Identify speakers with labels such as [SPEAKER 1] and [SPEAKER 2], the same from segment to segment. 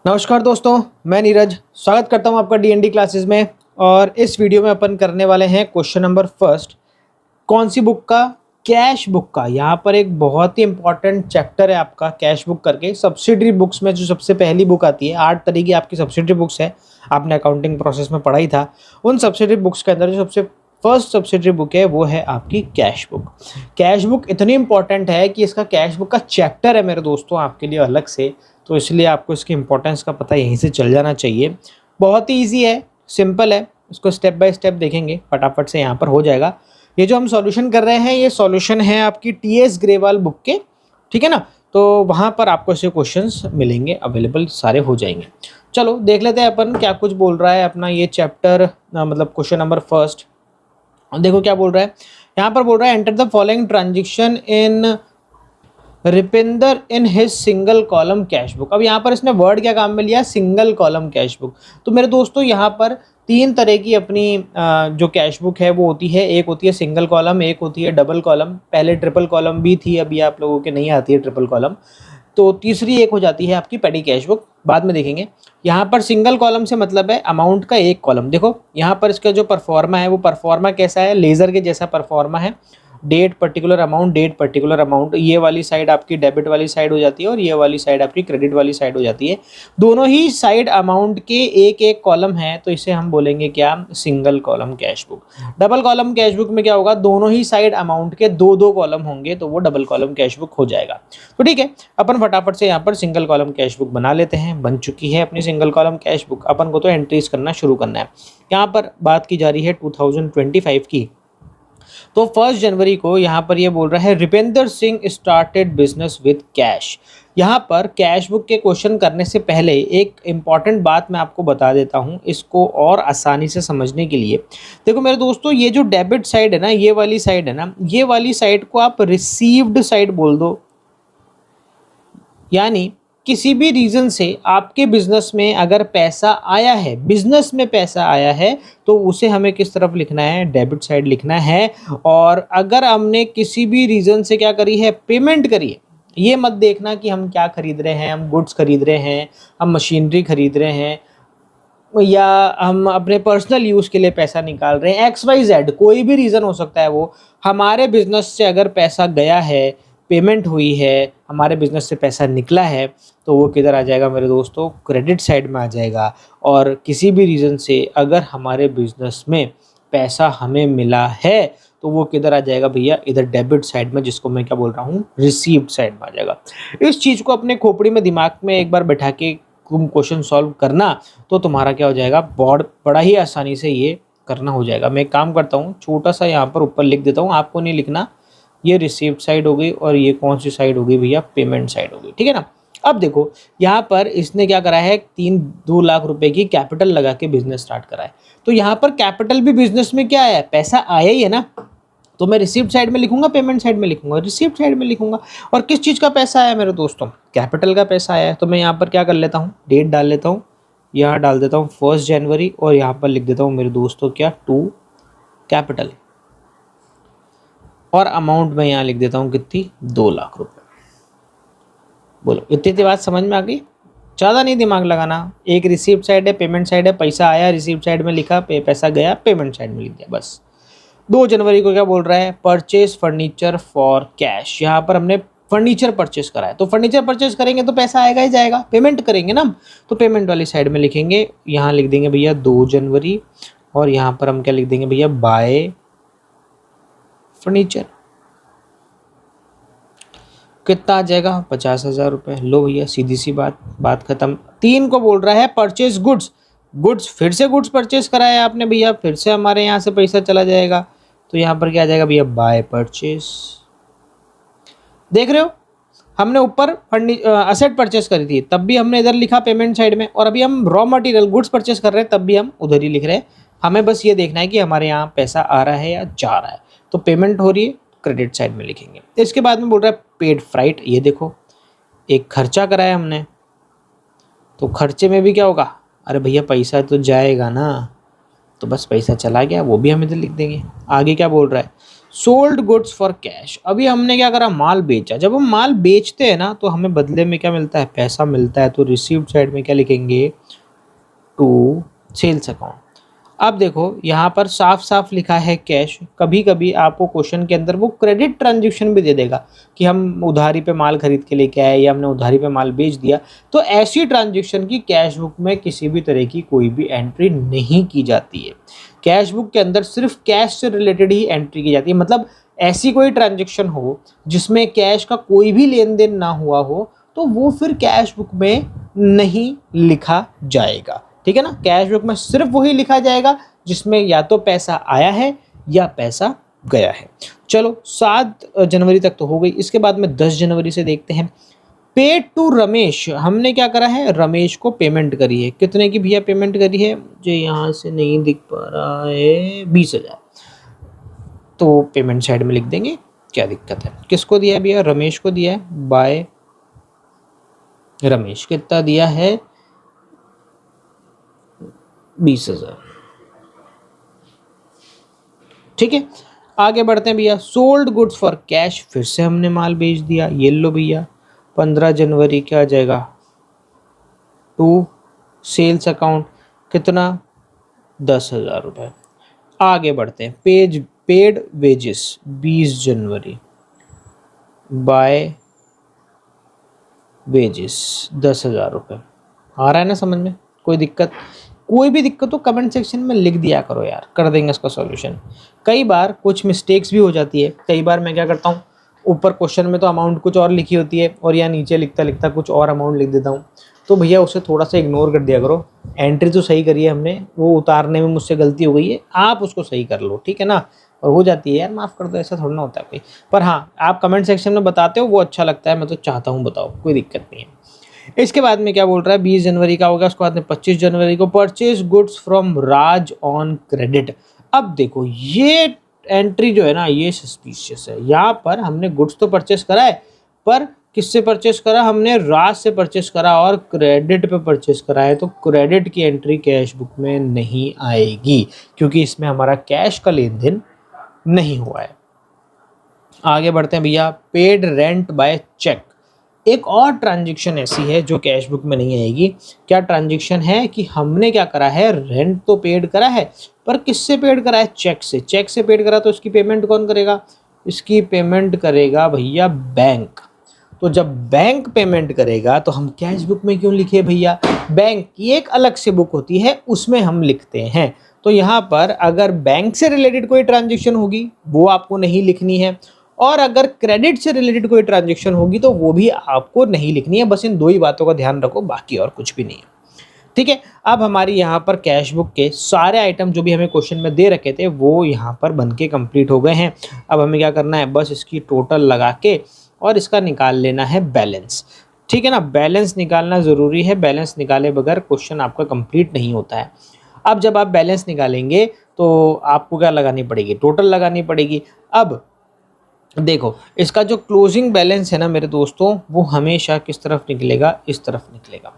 [SPEAKER 1] नमस्कार दोस्तों, मैं नीरज स्वागत करता हूं आपका डीएनडी क्लासेस में। और इस वीडियो में अपन करने वाले हैं क्वेश्चन नंबर फर्स्ट। कौन सी बुक का? कैश बुक का। यहाँ पर एक बहुत ही इंपॉर्टेंट चैप्टर है आपका कैश बुक करके। सब्सिडरी बुक्स में जो सबसे पहली बुक आती है, 8 तरह की आपकी सब्सिडरी बुक्स है, आपने अकाउंटिंग प्रोसेस में पढ़ा ही था। उन सब्सिडरी बुक्स के अंदर जो सबसे फर्स्ट सब्सिडरी बुक है वो है आपकी कैश बुक। कैश बुक इतनी इंपॉर्टेंट है कि इसका कैश बुक का चैप्टर है मेरे दोस्तों आपके लिए अलग से, तो इसलिए आपको इसकी इंपॉर्टेंस का पता यहीं से चल जाना चाहिए। बहुत ही ईजी है, सिंपल है, इसको स्टेप बाय स्टेप देखेंगे फटाफट से यहाँ पर हो जाएगा। ये जो हम सॉल्यूशन कर रहे हैं ये सॉल्यूशन है आपकी टीएस ग्रेवाल बुक के, ठीक है ना। तो वहाँ पर आपको ऐसे क्वेश्चंस मिलेंगे, अवेलेबल सारे हो जाएंगे। चलो देख लेते हैं अपन क्या कुछ बोल रहा है अपना ये चैप्टर, मतलब क्वेश्चन नंबर फर्स्ट। देखो क्या बोल रहा है यहाँ पर। बोल रहा है enter the following transaction in Ripinder in his single column cash book. अब यहाँ पर इसने वर्ड क्या काम में लिया? Single column cash book. तो मेरे दोस्तों यहाँ पर 3 तरह की अपनी जो कैश बुक है वो होती है। एक होती है सिंगल कॉलम, एक होती है डबल कॉलम, पहले ट्रिपल कॉलम भी थी, अभी आप लोगों के नहीं आती है ट्रिपल कॉलम। तो तीसरी एक हो जाती है आपकी पेडी कैश बुक, बाद में देखेंगे। यहाँ पर सिंगल कॉलम से मतलब है अमाउंट का एक कॉलम। देखो यहाँ पर इसका जो परफॉर्मा है वो परफॉर्मा कैसा है? लेजर के जैसा परफॉर्मा है। Date particular amount, date particular amount, ये वाली साइड आपकी डेबिट वाली साइड हो जाती है और ये वाली साइड आपकी क्रेडिट वाली साइड हो जाती है। दोनों ही साइड अमाउंट के एक एक कॉलम है, तो इसे हम बोलेंगे क्या? Single column cash book. Double column cash book में क्या होगा? दोनों ही साइड अमाउंट के दो दो कॉलम होंगे, तो वो डबल कॉलम कैश बुक हो जाएगा। तो ठीक है, अपन फटाफट से यहाँ पर सिंगल कॉलम कैश बुक बना लेते हैं। बन चुकी है अपनी सिंगल कॉलम कैश बुक। अपन को तो एंट्रीज करना शुरू करना है। यहाँ पर बात की जा रही है 2025 की। तो 1 जनवरी को यहाँ पर ये बोल रहा है Ripendra Singh started business with cash. यहाँ पर कैश बुक के क्वेश्चन करने से पहले एक इम्पॉर्टेंट बात मैं आपको बता देता हूँ, इसको और आसानी से समझने के लिए। देखो मेरे दोस्तों, ये जो डेबिट साइड है ना, ये वाली साइड है ना, ये वाली साइड को आप रिसीव्ड साइड बोल दो। यानी किसी भी रीज़न से आपके बिजनेस में अगर पैसा आया है, बिजनेस में पैसा आया है, तो उसे हमें किस तरफ लिखना है? डेबिट साइड लिखना है। और अगर हमने किसी भी रीज़न से क्या करी है? पेमेंट करी है। ये मत देखना कि हम क्या खरीद रहे हैं, हम गुड्स खरीद रहे हैं, हम मशीनरी खरीद रहे हैं, या हम अपने पर्सनल यूज़ के लिए पैसा निकाल रहे हैं। XYZ कोई भी रीज़न हो सकता है वो। हमारे बिजनेस से अगर पैसा गया है, पेमेंट हुई है, हमारे बिजनेस से पैसा निकला है, तो वो किधर आ जाएगा मेरे दोस्तों? क्रेडिट साइड में आ जाएगा। और किसी भी रीज़न से अगर हमारे बिजनेस में पैसा हमें मिला है, तो वो किधर आ जाएगा भैया? इधर डेबिट साइड में, जिसको मैं क्या बोल रहा हूँ? रिसीव्ड साइड में आ जाएगा। इस चीज़ को अपने खोपड़ी में दिमाग में एक बार बैठा के तुम क्वेश्चन सॉल्व करना, तो तुम्हारा क्या हो जाएगा? बड़ा ही आसानी से ये करना हो जाएगा। मैं एक काम करता हूँ, छोटा सा यहाँ पर ऊपर लिख देता हूँ, आपको नहीं लिखना। ये रिसीव्ड साइड हो गई और ये कौन सी साइड हो गई भैया? पेमेंट साइड हो गई, ठीक है ना। अब देखो यहाँ पर इसने क्या करा है? 2 लाख रुपए की कैपिटल लगा के बिजनेस स्टार्ट करा है। तो यहाँ पर कैपिटल भी बिजनेस में क्या है? पैसा आया ही है ना। तो मैं रिसीव्ड साइड में लिखूंगा, पेमेंट साइड में लिखूंगा, रिसीव्ड साइड में लिखूंगा। और किस चीज़ का पैसा आया मेरे दोस्तों? कैपिटल का पैसा आया है। तो मैं यहाँ पर क्या कर लेता हूँ? डेट डाल लेता हूँ, यहाँ डाल देता हूँ 1 जनवरी, और यहाँ पर लिख देता हूँ मेरे दोस्तों क्या? To capital. और अमाउंट में यहाँ लिख देता हूँ कितनी? 2 लाख रुपए। बोलो इतनी बात समझ में आ गई? ज़्यादा नहीं दिमाग लगाना। एक रिसीव्ड साइड है, पेमेंट साइड है। पैसा आया रिसीव्ड साइड में लिखा, पैसा गया पेमेंट साइड में लिख दिया, बस। 2 जनवरी को क्या बोल रहा है? Purchase furniture for cash. यहाँ पर हमने फर्नीचर परचेस करा है, तो फर्नीचर परचेस करेंगे तो पैसा आएगा ही जाएगा। पेमेंट करेंगे ना, तो पेमेंट वाली साइड में लिखेंगे। यहाँ लिख देंगे भैया 2 जनवरी, और यहाँ पर हम क्या लिख देंगे भैया? Bye furniture. कितना आ जाएगा? 50,000 रुपये। लो भैया, सीधी सी बात खत्म। 3 को बोल रहा है परचेज गुड्स। फिर से गुड्स परचेज कराया आपने भैया, फिर से हमारे यहाँ से पैसा चला जाएगा। तो यहाँ पर क्या आ जाएगा भैया? By purchase. देख रहे हो, हमने ऊपर असेट परचेस करी थी, तब भी हमने इधर लिखा पेमेंट साइड में, और अभी हम रॉ मटेरियल गुड्स परचेस कर रहे हैं, तब भी हम उधर ही लिख रहे हैं। हमें बस ये देखना है कि हमारे यहाँ पैसा आ रहा है या जा रहा है। तो पेमेंट हो रही है, क्रेडिट साइड में लिखेंगे। इसके बाद में बोल रहा है पेड फ्राइट। ये देखो, एक खर्चा कराया हमने, तो खर्चे में भी क्या होगा? अरे भैया पैसा तो जाएगा ना, तो बस पैसा चला गया, वो भी हम इधर लिख देंगे। आगे क्या बोल रहा है? सोल्ड गुड्स फॉर कैश, अभी हमने क्या करा, माल बेचा। जब हम माल बेचते हैं ना तो हमें बदले में क्या मिलता है, पैसा मिलता है। तो रिसीव्ड साइड में क्या लिखेंगे, टू सेल्स अकाउंट। अब देखो यहाँ पर साफ साफ लिखा है कैश। कभी कभी आपको क्वेश्चन के अंदर वो क्रेडिट ट्रांजेक्शन भी दे देगा कि हम उधारी पे माल खरीद के लेके आए या हमने उधारी पे माल बेच दिया। तो ऐसी ट्रांजेक्शन की कैश बुक में किसी भी तरह की कोई भी एंट्री नहीं की जाती है। कैश बुक के अंदर सिर्फ कैश से रिलेटेड ही एंट्री की जाती है। मतलब ऐसी कोई ट्रांजेक्शन हो जिसमें कैश का कोई भी लेन देन ना हुआ हो तो वो फिर कैश बुक में नहीं लिखा जाएगा। ठीक है ना, कैश बुक में सिर्फ वही लिखा जाएगा जिसमें या तो पैसा आया है या पैसा गया है। चलो 7 जनवरी तक तो हो गई। इसके बाद में 10 जनवरी से देखते हैं। पेड टू रमेश, हमने क्या करा है, रमेश को पेमेंट करी है। कितने की भैया पेमेंट करी है, मुझे यहाँ से नहीं दिख पा रहा है, 20,000। तो पेमेंट साइड में लिख देंगे, क्या दिक्कत है। किसको दिया है भैया, रमेश को दिया है, बाय रमेश। कितना दिया है, 20,000। ठीक है, आगे बढ़ते हैं भैया। सोल्ड गुड्स फॉर कैश, फिर से हमने माल बेच दिया। ये लो भैया, 15 जनवरी क्या आ जाएगा, टू सेल्स अकाउंट। कितना, 10,000 रुपये। आगे बढ़ते हैं, पेड वेजेस 20 जनवरी, बाय वेजेस 10,000 रुपये। आ रहा है ना समझ में, कोई दिक्कत, कोई भी दिक्कत हो कमेंट सेक्शन में लिख दिया करो यार, कर देंगे इसका सॉल्यूशन। कई बार कुछ मिस्टेक्स भी हो जाती है। कई बार मैं क्या करता हूँ, ऊपर क्वेश्चन में तो अमाउंट कुछ और लिखी होती है और यहाँ नीचे लिखता लिखता कुछ और अमाउंट लिख देता हूँ। तो भैया उसे थोड़ा सा इग्नोर कर दिया करो। एंट्री तो सही करी है हमने, वो उतारने में मुझसे गलती हो गई है, आप उसको सही कर लो, ठीक है ना। और हो जाती है यार, माफ़ कर दो, ऐसा थोड़ा ना होता है कोई। पर हाँ, आप कमेंट सेक्शन में बताते हो वो अच्छा लगता है, मैं तो चाहता हूँ बताओ, कोई दिक्कत नहीं है। इसके बाद में क्या बोल रहा है, 20 जनवरी का होगा। उसके बाद में 25 जनवरी को purchase goods from Raj on credit. अब देखो ये एंट्री जो है ना, ये सस्पिशियस है। यहाँ पर हमने गुड्स तो परचेस करा है, पर किससे परचेस करा, हमने राज से परचेस करा और क्रेडिट पे परचेस करा है। तो क्रेडिट की एंट्री कैश बुक में नहीं आएगी क्योंकि इसमें हमारा कैश का लेन देन नहीं हुआ है। आगे बढ़ते हैं भैया, पेड रेंट बाय चेक। एक और ट्रांजैक्शन ऐसी है जो कैश बुक में नहीं आएगी। क्या ट्रांजैक्शन है कि हमने क्या करा है, रेंट तो पेड करा है, पर किससे पेड करा है, चेक से। चेक से पेड करा तो इसकी पेमेंट कौन करेगा, इसकी पेमेंट करेगा भैया बैंक। तो जब बैंक पेमेंट करेगा तो हम कैश बुक में क्यों लिखे भैया, बैंक की एक अलग से बुक होती है उसमें हम लिखते हैं। तो यहाँ पर अगर बैंक से रिलेटेड कोई ट्रांजैक्शन होगी वो आपको नहीं लिखनी है, और अगर क्रेडिट से रिलेटेड कोई ट्रांजैक्शन होगी तो वो भी आपको नहीं लिखनी है। बस इन दो ही बातों का ध्यान रखो, बाकी और कुछ भी नहीं है। ठीक है, अब हमारी यहाँ पर कैश बुक के सारे आइटम जो भी हमें क्वेश्चन में दे रखे थे वो यहाँ पर बन के कंप्लीट हो गए हैं। अब हमें क्या करना है, बस इसकी टोटल लगा के और इसका निकाल लेना है बैलेंस। ठीक है ना, बैलेंस निकालना ज़रूरी है, बैलेंस निकाले बगैर क्वेश्चन आपका कंप्लीट नहीं होता है। अब जब आप बैलेंस निकालेंगे तो आपको क्या लगानी पड़ेगी, टोटल लगानी पड़ेगी। अब देखो इसका जो क्लोजिंग बैलेंस है ना मेरे दोस्तों, वो हमेशा किस तरफ निकलेगा, इस तरफ निकलेगा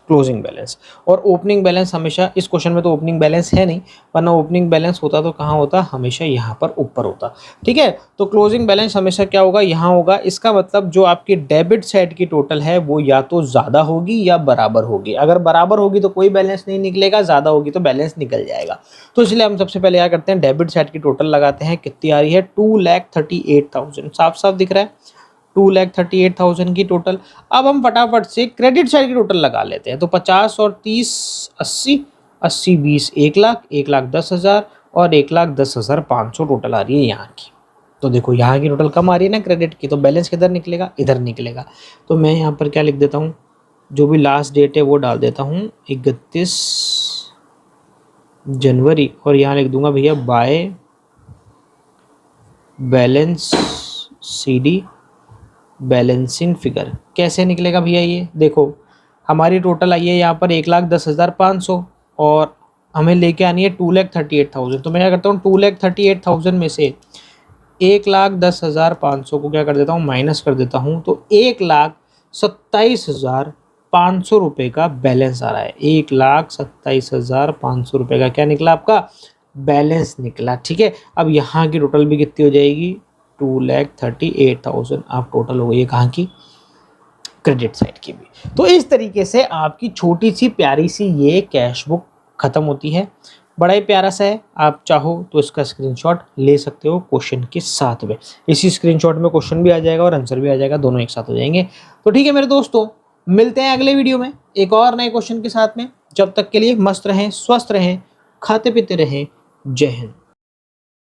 [SPEAKER 1] क्लोजिंग बैलेंस। और ओपनिंग बैलेंस हमेशा, इस क्वेश्चन में तो ओपनिंग बैलेंस है नहीं, वरना ओपनिंग बैलेंस होता तो कहाँ होता, हमेशा यहाँ पर ऊपर होता। ठीक है, तो क्लोजिंग बैलेंस हमेशा क्या होगा, यहाँ होगा। इसका मतलब जो आपकी डेबिट साइड की टोटल है वो या तो ज़्यादा होगी या बराबर होगी। अगर बराबर होगी तो कोई बैलेंस नहीं निकलेगा, ज़्यादा होगी तो बैलेंस निकल जाएगा। तो इसलिए हम सबसे पहले क्या करते हैं, डेबिट साइड की टोटल लगाते हैं। कितनी आ रही है, 2,38,000, साफ साफ दिख रहा है, 2,38,000 की टोटल। अब हम फटाफट से क्रेडिट साइड की टोटल लगा लेते हैं। तो 50 और 30 80, 80 20 1,00,000, 1,10,000 और 1,10,500 टोटल आ रही है यहाँ की। तो देखो यहाँ की टोटल कम आ रही है ना क्रेडिट की, तो बैलेंस किधर निकलेगा, इधर निकलेगा। तो मैं यहाँ पर क्या लिख देता हूँ, जो भी लास्ट डेट है वो डाल देता हूँ 31 जनवरी, और यहाँ लिख दूंगा भैया by balance CD balancing figure. कैसे निकलेगा भैया, ये देखो हमारी टोटल आई है यहाँ पर 1,10,500 और हमें लेके आनी है 2,38,000। तो मैं क्या करता हूँ, 2,38,000 में से 1,10,500 को क्या कर देता हूँ, माइनस कर देता हूँ। तो 1,27,500 रुपये का बैलेंस आ रहा है। 1,27,500 रुपये का क्या निकला आपका बैलेंस निकला। ठीक है, अब यहाँ की टोटल भी कितनी हो जाएगी, 2,38,000 आप टोटल हो गई है कहाँ की, क्रेडिट साइड की भी। तो इस तरीके से आपकी छोटी सी प्यारी सी ये कैश बुक खत्म होती है। बड़ा ही प्यारा सा है, आप चाहो तो इसका स्क्रीनशॉट ले सकते हो क्वेश्चन के साथ में। इसी स्क्रीनशॉट में क्वेश्चन भी आ जाएगा और आंसर भी आ जाएगा, दोनों एक साथ हो जाएंगे। तो ठीक है मेरे दोस्तों, मिलते हैं अगले वीडियो में एक और नए क्वेश्चन के साथ में। जब तक के लिए मस्त रहें, स्वस्थ रहें, खाते पीते रहें। जय हिंद।